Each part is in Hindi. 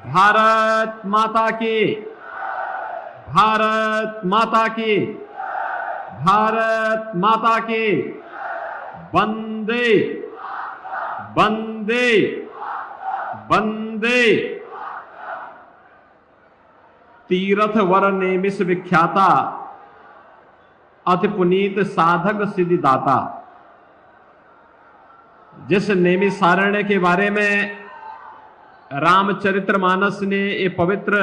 भारत माता की, भारत माता की, भारत माता की। वंदे वंदे वंदे। तीर्थ वर नेमिष विख्याता, अति पुनीत साधक सिद्धिदाता। जिस नैमिषारण्य के बारे में रामचरितमानस ने ये पवित्र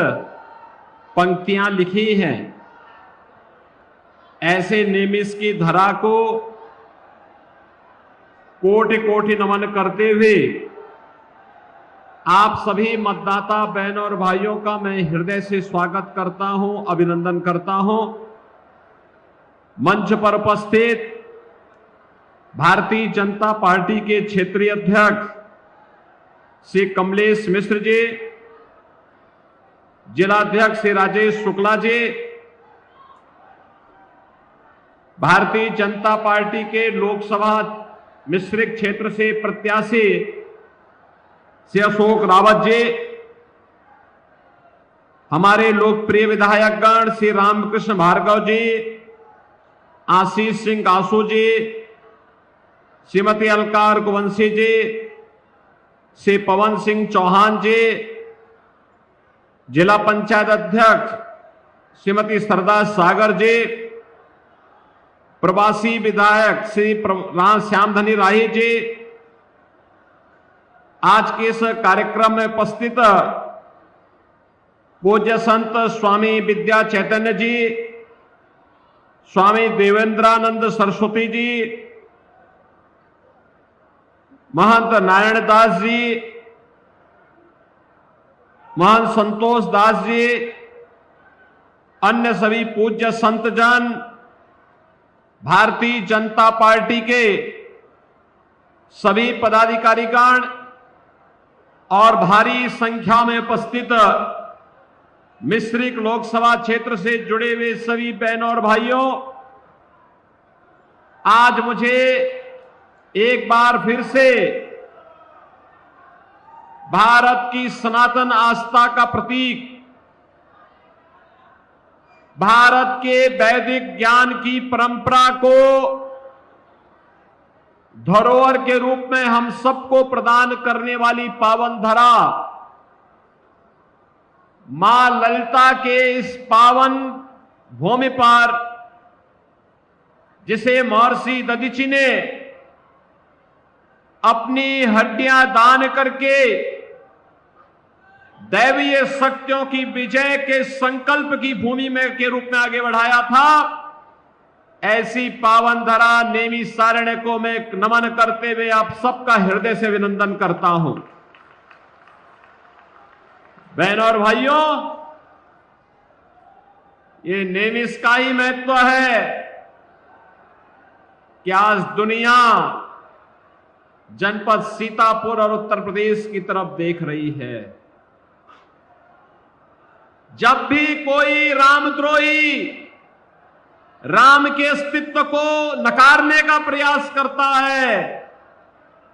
पंक्तियां लिखी हैं, ऐसे नैमिष की धरा को कोटि कोटि नमन करते हुए आप सभी मतदाता बहनों और भाइयों का मैं हृदय से स्वागत करता हूं, अभिनंदन करता हूं। मंच पर उपस्थित भारतीय जनता पार्टी के क्षेत्रीय अध्यक्ष श्री कमलेश मिश्र जी, जिलाध्यक्ष श्री राजेश शुक्ला जी, भारतीय जनता पार्टी के लोकसभा मिश्रित क्षेत्र से प्रत्याशी श्री अशोक रावत जी, हमारे लोकप्रिय विधायकगण श्री रामकृष्ण भार्गव जी, आशीष सिंह आसू जी, श्रीमती अलका रघुवंशी जी, श्री पवन सिंह चौहान जी, जिला पंचायत अध्यक्ष श्रीमती सरदा सागर जी, प्रवासी विधायक श्री श्यामधनी राही जी, आज के इस कार्यक्रम में उपस्थित पूज्य संत स्वामी विद्या चैतन्य जी, स्वामी देवेंद्रानंद सरस्वती जी, महंत नारायण दास जी, महंत संतोष दास जी, अन्य सभी पूज्य संतजन, भारतीय जनता पार्टी के सभी पदाधिकारीगण और भारी संख्या में उपस्थित मिश्रित लोकसभा क्षेत्र से जुड़े हुए सभी बहनों और भाइयों, आज मुझे एक बार फिर से भारत की सनातन आस्था का प्रतीक, भारत के वैदिक ज्ञान की परंपरा को धरोहर के रूप में हम सबको प्रदान करने वाली पावन धरा मां ललिता के इस पावन भूमि पर, जिसे महर्षि दधीचि ने अपनी हड्डियां दान करके दैवीय शक्तियों की विजय के संकल्प की भूमि में के रूप में आगे बढ़ाया था, ऐसी पावन धरा नैमिषारण्य को मैं नमन करते हुए आप सबका हृदय से अभिनंदन करता हूं। बहनों और भाइयों, ये नैमिष का ही महत्व है कि आज दुनिया जनपद सीतापुर और उत्तर प्रदेश की तरफ देख रही है। जब भी कोई रामद्रोही राम के अस्तित्व को नकारने का प्रयास करता है,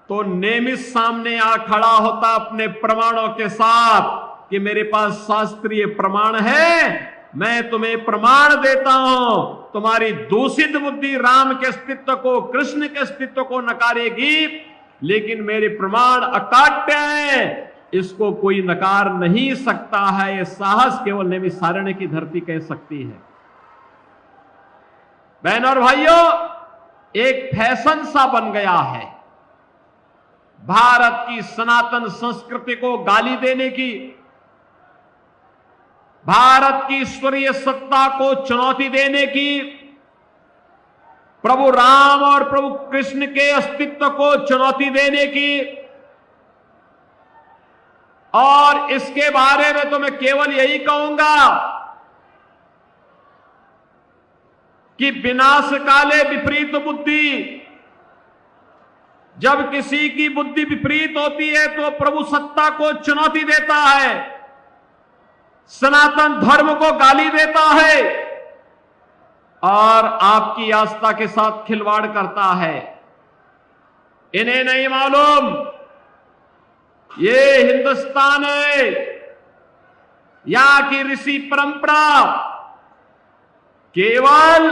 तो नैमिष सामने आ खड़ा होता अपने प्रमाणों के साथ कि मेरे पास शास्त्रीय प्रमाण है, मैं तुम्हें प्रमाण देता हूं। तुम्हारी दूषित बुद्धि राम के अस्तित्व को, कृष्ण के अस्तित्व को नकारेगी, लेकिन मेरे प्रमाण अकाट्य हैं, इसको कोई नकार नहीं सकता है। यह साहस केवल नैमिषारण्य की धरती कह सकती है। बहनों और भाइयों, एक फैशन सा बन गया है भारत की सनातन संस्कृति को गाली देने की, भारत की ईश्वरीय सत्ता को चुनौती देने की, प्रभु राम और प्रभु कृष्ण के अस्तित्व को चुनौती देने की। और इसके बारे में तो मैं केवल यही कहूंगा कि विनाश काले विपरीत बुद्धि, जब किसी की बुद्धि विपरीत होती है तो प्रभु सत्ता को चुनौती देता है, सनातन धर्म को गाली देता है और आपकी आस्था के साथ खिलवाड़ करता है। इन्हें नहीं मालूम ये हिंदुस्तान है, यहाँ की ऋषि परंपरा केवल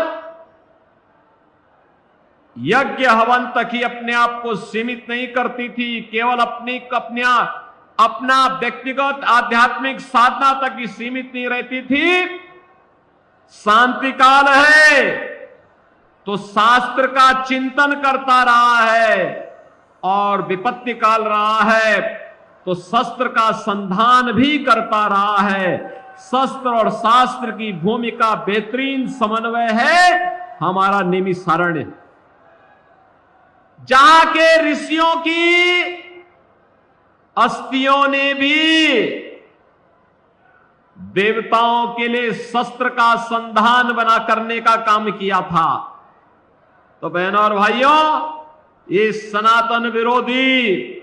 यज्ञ हवन तक ही अपने आप को सीमित नहीं करती थी, केवल अपना व्यक्तिगत आध्यात्मिक साधना तक ही सीमित नहीं रहती थी। शांति काल है तो शास्त्र का चिंतन करता रहा है, और विपत्ति काल रहा है तो शस्त्र का संधान भी करता रहा है। शस्त्र और शास्त्र की भूमिका बेहतरीन समन्वय है हमारा नैमिषारण्य, जहां के ऋषियों की अस्थियों ने भी देवताओं के लिए शस्त्र का संधान बना करने का काम किया था। तो बहनों और भाइयों, ये सनातन विरोधी,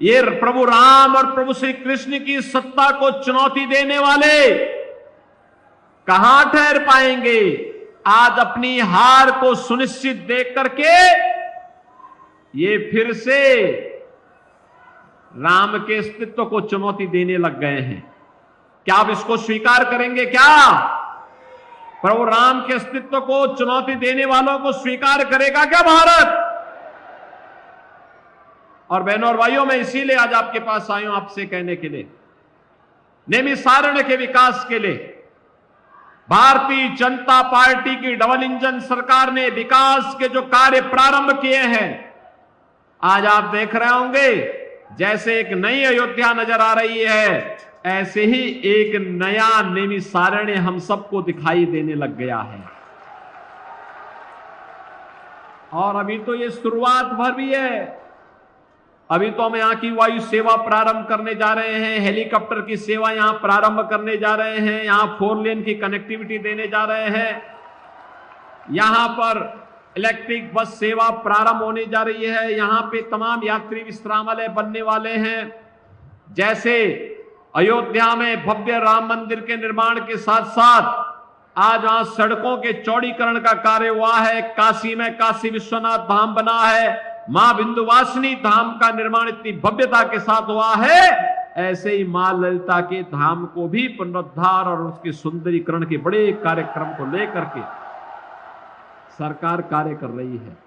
ये प्रभु राम और प्रभु श्री कृष्ण की सत्ता को चुनौती देने वाले कहां ठहर पाएंगे? आज अपनी हार को सुनिश्चित देख करके ये फिर से राम के अस्तित्व को चुनौती देने लग गए हैं। क्या आप इसको स्वीकार करेंगे? क्या प्रभु राम के अस्तित्व को चुनौती देने वालों को स्वीकार करेगा क्या भारत? और बहनों और भाइयों, मैं इसीलिए आज आपके पास आया हूं आपसे कहने के लिए, नैमिषारण्य के विकास के लिए भारतीय जनता पार्टी की डबल इंजन सरकार ने विकास के जो कार्य प्रारंभ किए हैं, आज आप देख रहे होंगे जैसे एक नई अयोध्या नजर आ रही है, ऐसे ही एक नया नैमिषारण्य हम सबको दिखाई देने लग गया है। और अभी तो ये शुरुआत भर भी है। अभी तो हम यहां की वायु सेवा प्रारंभ करने जा रहे हैं, हेलीकॉप्टर की सेवा यहां प्रारंभ करने जा रहे हैं, यहां 4 लेन की कनेक्टिविटी देने जा रहे हैं, यहां पर इलेक्ट्रिक बस सेवा प्रारंभ होने जा रही है, यहां पे तमाम यात्री विश्रामालय बनने वाले हैं। जैसे अयोध्या में भव्य राम मंदिर के निर्माण के साथ साथ आज वहां सड़कों के चौड़ीकरण का कार्य हुआ है, काशी में काशी विश्वनाथ धाम बना है, मां विंध्यवासिनी धाम का निर्माण इतनी भव्यता के साथ हुआ है, ऐसे ही मां ललिता के धाम को भी पुनरुद्धार और उसके सुंदरीकरण के बड़े कार्यक्रम को लेकर के सरकार कार्य कर रही है।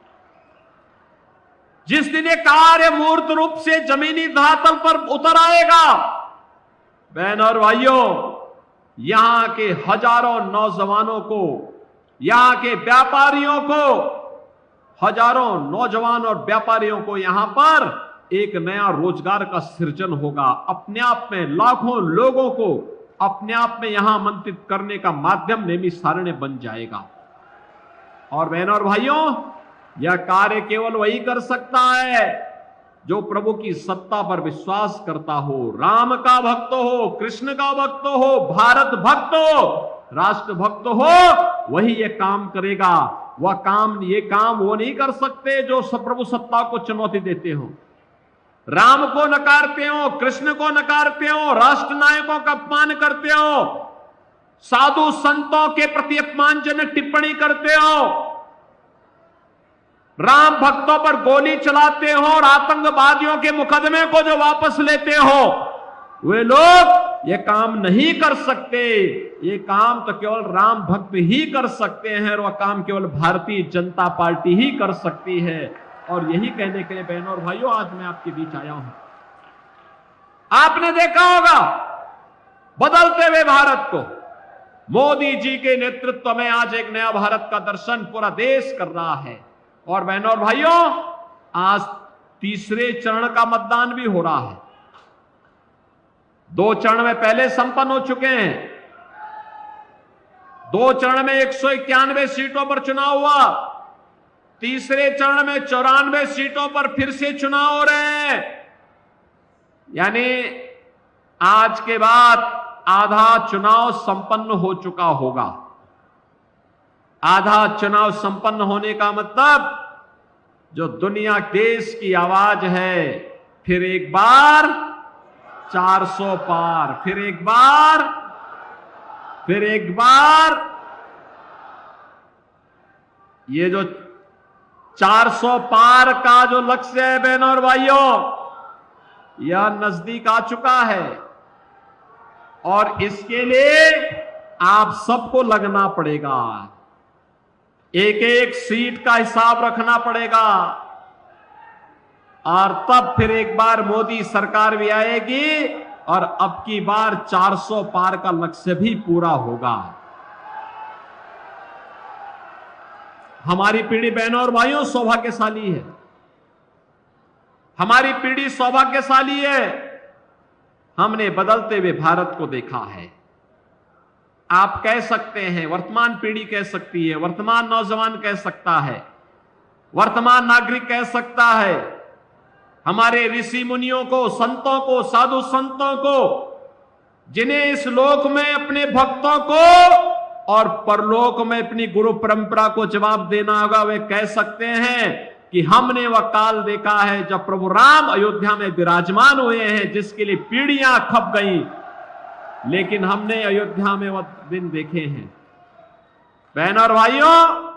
जिस दिन ये कार्य मूर्त रूप से जमीनी धरातल पर उतर आएगा, बहनों और भाइयों, यहां के हजारों नौजवानों को, यहां के व्यापारियों को, हजारों नौजवान और व्यापारियों को यहां पर एक नया रोजगार का सृजन होगा। अपने आप में लाखों लोगों को अपने आप में यहां आमंत्रित करने का माध्यम नैमिषारण्य बन जाएगा। और बहनों और भाइयों, यह कार्य केवल वही कर सकता है जो प्रभु की सत्ता पर विश्वास करता हो, राम का भक्त हो, कृष्ण का भक्त हो, भारत भक्त हो, राष्ट्र भक्त हो, वही ये काम करेगा। ये काम वो नहीं कर सकते जो प्रभु सत्ता को चुनौती देते हो, राम को नकारते हो, कृष्ण को नकारते हो, राष्ट्र नायकों का अपमान करते हो, साधु संतों के प्रति अपमानजनक टिप्पणी करते हो, राम भक्तों पर गोली चलाते हो और आतंकवादियों के मुकदमे को जो वापस लेते हो, वे लोग ये काम नहीं कर सकते। ये काम तो केवल राम भक्त ही कर सकते हैं, और वह काम केवल भारतीय जनता पार्टी ही कर सकती है। और यही कहने के लिए बहनों और भाइयों, आज मैं आपके बीच आया हूं। आपने देखा होगा बदलते हुए भारत को, मोदी जी के नेतृत्व में आज एक नया भारत का दर्शन पूरा देश कर रहा है। और बहनों और भाइयों, आज तीसरे चरण का मतदान भी हो रहा है। 2 चरण में पहले संपन्न हो चुके हैं। 2 चरण में 191 सीटों पर चुनाव हुआ, तीसरे चरण में 94 सीटों पर फिर से चुनाव हो रहे हैं। यानी आज के बाद आधा चुनाव संपन्न हो चुका होगा। आधा चुनाव संपन्न होने का मतलब जो दुनिया देश की आवाज है, फिर एक बार 400 पार, फिर एक बार, फिर एक बार, ये जो 400 पार का जो लक्ष्य है बहनों और भाइयों, यह नजदीक आ चुका है। और इसके लिए आप सबको लगना पड़ेगा, एक एक सीट का हिसाब रखना पड़ेगा, और तब फिर एक बार मोदी सरकार भी आएगी और अब की बार 400 पार का लक्ष्य भी पूरा होगा। हमारी पीढ़ी बहनों और भाइयों सौभाग्यशाली है, हमारी पीढ़ी सौभाग्यशाली है। हमने बदलते हुए भारत को देखा है। आप कह सकते हैं, वर्तमान पीढ़ी कह सकती है, वर्तमान नौजवान कह सकता है, वर्तमान नागरिक कह सकता है, हमारे ऋषि मुनियों को, संतों को, साधु संतों को, जिन्हें इस लोक में अपने भक्तों को और परलोक में अपनी गुरु परंपरा को जवाब देना होगा, वे कह सकते हैं कि हमने वह काल देखा है जब प्रभु राम अयोध्या में विराजमान हुए हैं, जिसके लिए पीढ़ियां खप गई, लेकिन हमने अयोध्या में वह दिन देखे हैं। बहनों और भाइयों,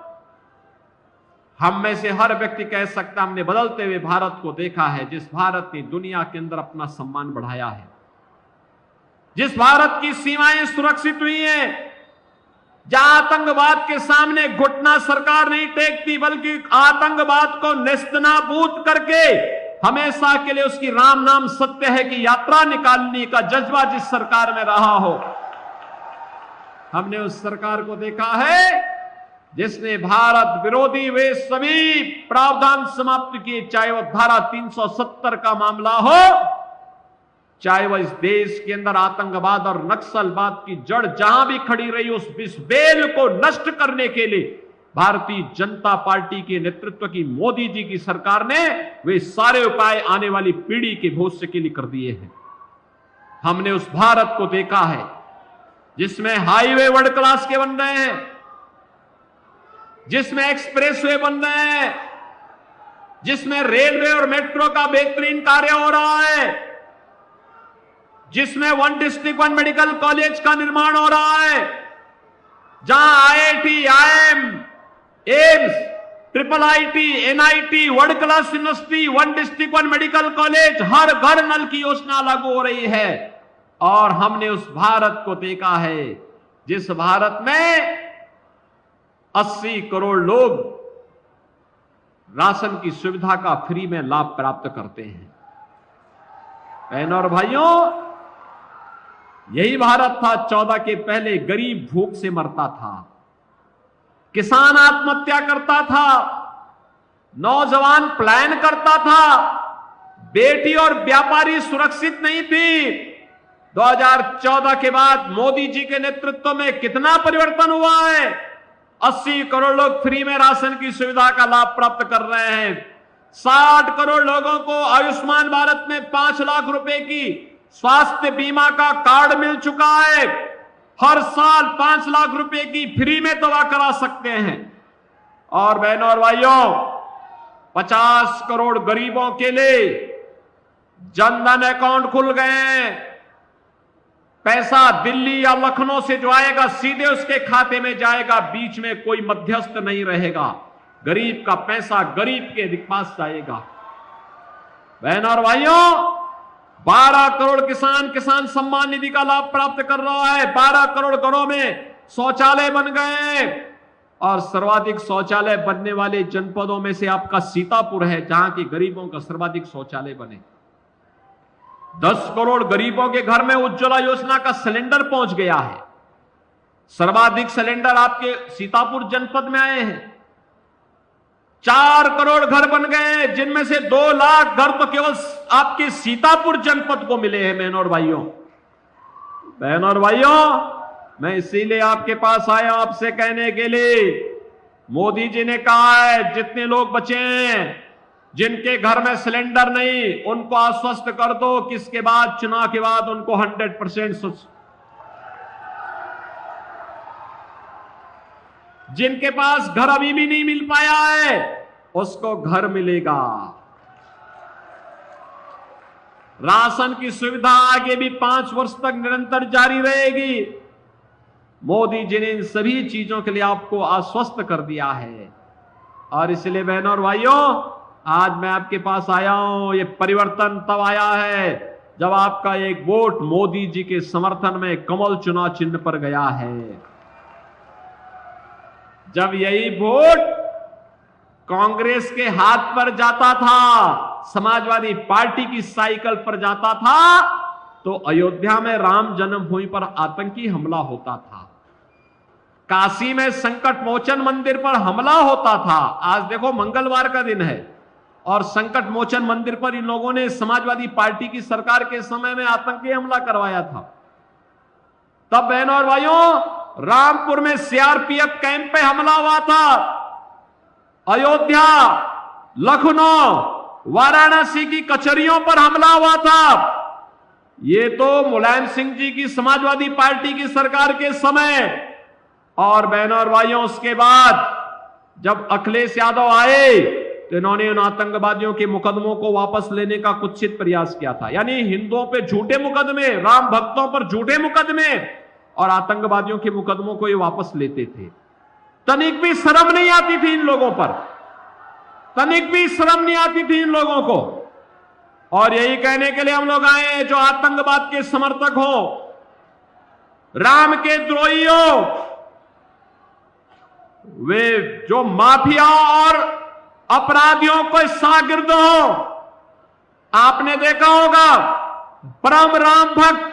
हम में से हर व्यक्ति कह सकता हमने बदलते हुए भारत को देखा है, जिस भारत ने दुनिया के अंदर अपना सम्मान बढ़ाया है, जिस भारत की सीमाएं सुरक्षित हुई हैं, जहां आतंकवाद के सामने घुटना सरकार नहीं टेकती, बल्कि आतंकवाद को नेस्तनाबूद करके हमेशा के लिए उसकी राम नाम सत्य है कि यात्रा निकालने का जज्बा जिस सरकार में रहा हो। हमने उस सरकार को देखा है जिसने भारत विरोधी वे सभी प्रावधान समाप्त किए, चाहे वह धारा 370 का मामला हो, चाहे वह इस देश के अंदर आतंकवाद और नक्सलवाद की जड़ जहां भी खड़ी रही, उस बेल को नष्ट करने के लिए भारतीय जनता पार्टी के नेतृत्व की मोदी जी की सरकार ने वे सारे उपाय आने वाली पीढ़ी के भविष्य के लिए कर दिए हैं। हमने उस भारत को देखा है जिसमें हाईवे वर्ल्ड क्लास के बन रहे हैं, जिसमें एक्सप्रेसवे बन रहे हैं, जिसमें रेलवे और मेट्रो का बेहतरीन कार्य हो रहा है, जिसमें 1 डिस्ट्रिक्ट 1 मेडिकल कॉलेज का निर्माण हो रहा है, जहां IIT, IIM, AIIMS, IIIT, NIT, world class university, 1 district 1 medical college, हर घर नल की योजना लागू हो रही है। और हमने उस भारत को देखा है जिस भारत में 80 करोड़ लोग राशन की सुविधा का फ्री में लाभ प्राप्त करते हैं। बहनों और भाइयों, यही भारत था 14 के पहले गरीब भूख से मरता था, किसान आत्महत्या करता था, नौजवान पलायन करता था, बेटी और व्यापारी सुरक्षित नहीं थी। 2014 के बाद मोदी जी के नेतृत्व में कितना परिवर्तन हुआ है। 80 करोड़ लोग फ्री में राशन की सुविधा का लाभ प्राप्त कर रहे हैं। 60 करोड़ लोगों को आयुष्मान भारत में 5 लाख रुपए की स्वास्थ्य बीमा का कार्ड मिल चुका है। हर साल 5 लाख रुपए की फ्री में दवा करा सकते हैं। और बहनों और भाइयों, 50 करोड़ गरीबों के लिए जनधन अकाउंट खुल गए हैं। पैसा दिल्ली या लखनऊ से जो आएगा सीधे उसके खाते में जाएगा, बीच में कोई मध्यस्थ नहीं रहेगा। गरीब का पैसा गरीब के पास जाएगा। बहनों और भाइयों, 12 करोड़ किसान सम्मान निधि का लाभ प्राप्त कर रहा है। 12 करोड़ घरों में शौचालय बन गए और सर्वाधिक शौचालय बनने वाले जनपदों में से आपका सीतापुर है, जहां के गरीबों का सर्वाधिक शौचालय बने। 10 करोड़ गरीबों के घर में उज्ज्वला योजना का सिलेंडर पहुंच गया है। सर्वाधिक सिलेंडर आपके सीतापुर जनपद में आए हैं। 4 करोड़ घर बन गए हैं, जिनमें से 2 लाख घर तो केवल आपके सीतापुर जनपद को मिले हैं। बहनों और भाइयों, मैं इसीलिए आपके पास आया आपसे कहने के लिए, मोदी जी ने कहा है जितने लोग बचे हैं जिनके घर में सिलेंडर नहीं, उनको आश्वस्त कर दो कि इसके बाद चुनाव के बाद उनको 100% जिनके पास घर अभी भी नहीं मिल पाया है उसको घर मिलेगा। राशन की सुविधा आगे भी 5 वर्ष तक निरंतर जारी रहेगी। मोदी जी ने इन सभी चीजों के लिए आपको आश्वस्त कर दिया है। और इसलिए बहनों और भाइयों, आज मैं आपके पास आया हूं। ये परिवर्तन तब आया है जब आपका एक वोट मोदी जी के समर्थन में कमल चुनाव चिन्ह पर गया है। जब यही वोट कांग्रेस के हाथ पर जाता था, समाजवादी पार्टी की साइकिल पर जाता था, तो अयोध्या में राम जन्मभूमि पर आतंकी हमला होता था, काशी में संकट मोचन मंदिर पर हमला होता था। आज देखो मंगलवार का दिन है और संकट मोचन मंदिर पर इन लोगों ने समाजवादी पार्टी की सरकार के समय में आतंकी हमला करवाया था। तब बहनों और भाइयों, रामपुर में सीआरपीएफ कैंप पे हमला हुआ था। अयोध्या, लखनऊ, वाराणसी की कचहरियों पर हमला हुआ था। ये तो मुलायम सिंह जी की समाजवादी पार्टी की सरकार के समय। और बहनों और भाइयों, उसके बाद जब अखिलेश यादव आए तो इन्होंने उन आतंकवादियों के मुकदमों को वापस लेने का कुत्सित प्रयास किया था। यानी हिंदुओं पे झूठे मुकदमे, राम भक्तों पर झूठे मुकदमे और आतंकवादियों के मुकदमों को ये वापस लेते थे। तनिक भी शर्म नहीं आती थी इन लोगों पर, तनिक भी शर्म नहीं आती थी इन लोगों को। और यही कहने के लिए हम लोग आए हैं, जो आतंकवाद के समर्थक हो, राम के द्रोही हो, वे जो माफिया और अपराधियों को शागिर्द हो। आपने देखा होगा परम राम भक्त,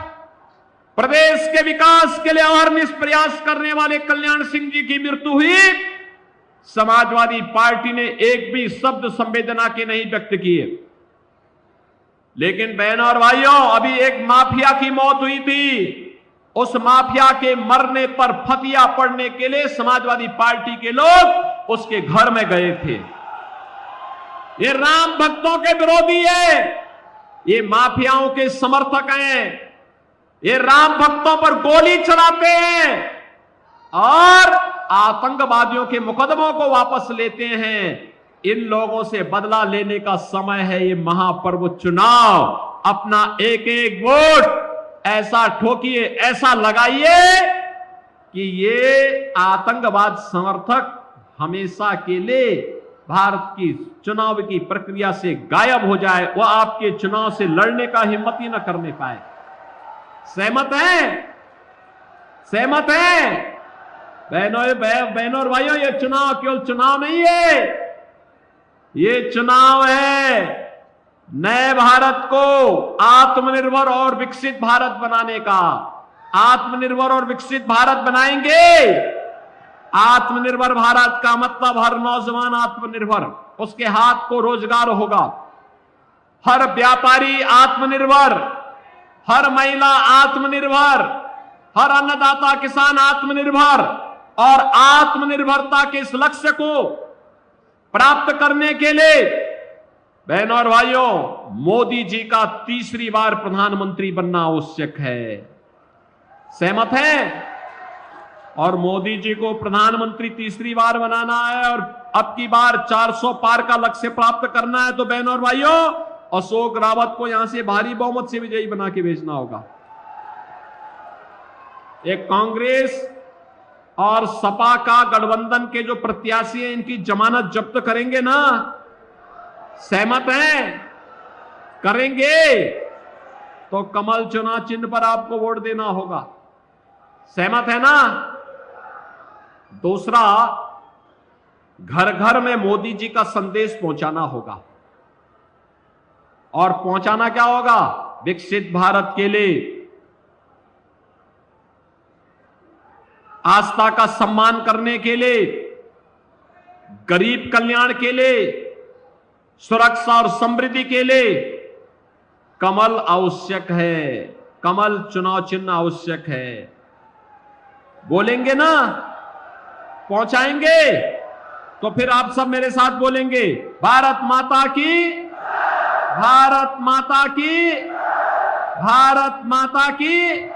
प्रदेश के विकास के लिए अहर्निश प्रयास करने वाले कल्याण सिंह जी की मृत्यु हुई। समाजवादी पार्टी ने एक भी शब्द संवेदना के नहीं व्यक्त किए। लेकिन बहनों और भाइयों, अभी एक माफिया की मौत हुई थी। उस माफिया के मरने पर फतिया पड़ने के लिए समाजवादी पार्टी के लोग उसके घर में गए थे। ये राम भक्तों के विरोधी है, ये माफियाओं के समर्थक हैं, ये राम भक्तों पर गोली चलाते हैं और आतंकवादियों के मुकदमों को वापस लेते हैं। इन लोगों से बदला लेने का समय है ये महापर्व चुनाव। अपना एक एक वोट ऐसा ठोकिए, ऐसा लगाइए कि ये आतंकवाद समर्थक हमेशा के लिए भारत की चुनाव की प्रक्रिया से गायब हो जाए, वह आपके चुनाव से लड़ने का हिम्मत ही न करने पाए। सहमत हैं? सहमत हैं? बहनों और भाइयों, ये चुनाव केवल चुनाव नहीं है, ये चुनाव है नए भारत को आत्मनिर्भर और विकसित भारत बनाने का। आत्मनिर्भर और विकसित भारत बनाएंगे। आत्मनिर्भर भारत का मतलब हर नौजवान आत्मनिर्भर, उसके हाथ को रोजगार होगा। हर व्यापारी आत्मनिर्भर, हर महिला आत्मनिर्भर, हर अन्नदाता किसान आत्मनिर्भर। और आत्मनिर्भरता के इस लक्ष्य को प्राप्त करने के लिए बहनों और भाइयों, मोदी जी का तीसरी बार प्रधानमंत्री बनना आवश्यक है। सहमत हैं? और मोदी जी को प्रधानमंत्री तीसरी बार बनाना है और अब की बार 400 पार का लक्ष्य प्राप्त करना है, तो बहनों और भाइयों, अशोक रावत को यहां से भारी बहुमत से विजयी बना के भेजना होगा। एक कांग्रेस और सपा का गठबंधन के जो प्रत्याशी हैं, इनकी जमानत जब्त करेंगे ना? सहमत हैं? करेंगे तो कमल चुनाव चिन्ह पर आपको वोट देना होगा। सहमत है ना? दूसरा, घर घर में मोदी जी का संदेश पहुंचाना होगा। और पहुंचाना क्या होगा? विकसित भारत के लिए, आस्था का सम्मान करने के लिए, गरीब कल्याण के लिए, सुरक्षा और समृद्धि के लिए कमल आवश्यक है। कमल चुनाव चिन्ह आवश्यक है। बोलेंगे ना? पहुंचाएंगे? तो फिर आप सब मेरे साथ बोलेंगे, भारत माता की, भारत माता की, भारत माता की।